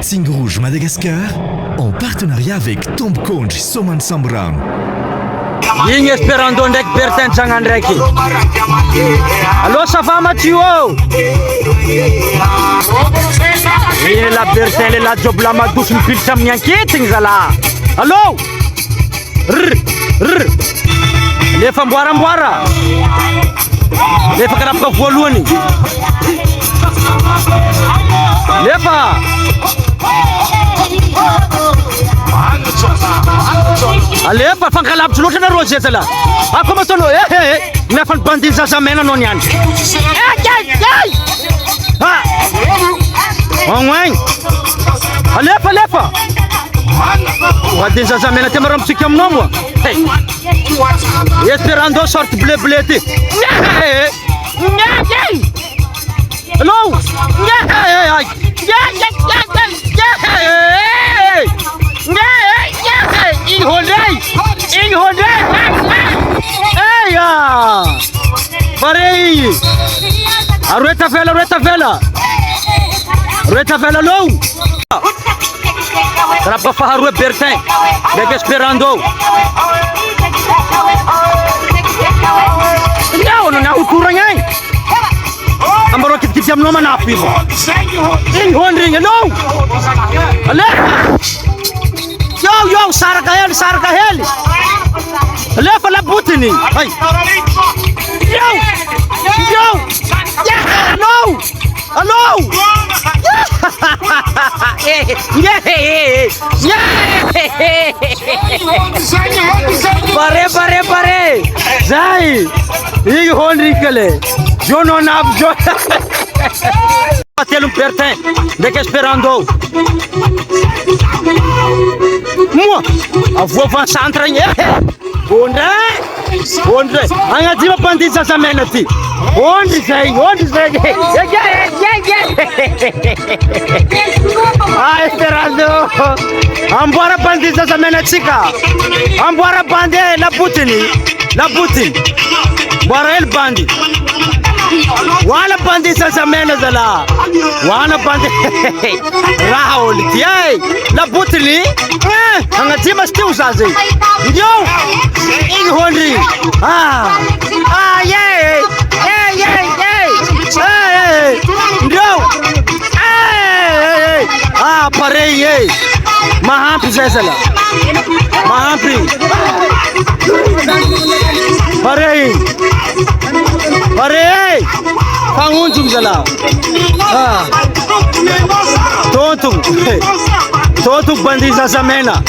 Tigre Rouge Madagascar, en partenariat avec Tomb Conj Soman Sambrang. Igny Esperando ndraiky Bertin Tsagna ndraiky. Allô, ça va Mathieu? Iny la Bertin le la job la madosy mipilitra amin'ny anketigny zala. Allô? Lefa mboaramboara. Lefa karapaka voalohany. Lefa. Alefa fankalavitry loatra nareo zay zala. Ako matanao nefa ny bandiny zazamena anao niany. Agnaigny. Alefa. Bandiny zazamena ty maramitsika aminao moa. Esperando sorte bleu ty. Hello. Inhondei. Eia! Parei! Arreta vela. Reta vela low! Trapa faharua Bertin. Deve Esperando. Não é o curanhão. Amaro que te amno manapi. Inhondei, hello! Ale! Yo, sarga heli. Lefa la butini. Hey. Yo. Hello. Pare. Zai. Ig hondri kale. Jono nab jo. Telo Bertin, deve Esperando. Moi, a voix avançante aí. Onde? Angadima bandit zazamena ti. Onde sai? Esperando. Ambora bandit zazamena tika. Ambora bandit la butini. Bora el bandit. Wala bandit zazamena zala. Wala bandit. Raul tiai. La butini. Angadima stiu zazi. Yo. Inhondri. Yeah. No. Parei. Mahampi zazala. Parei. Pangunjung zala. Tontung bandi zazamena.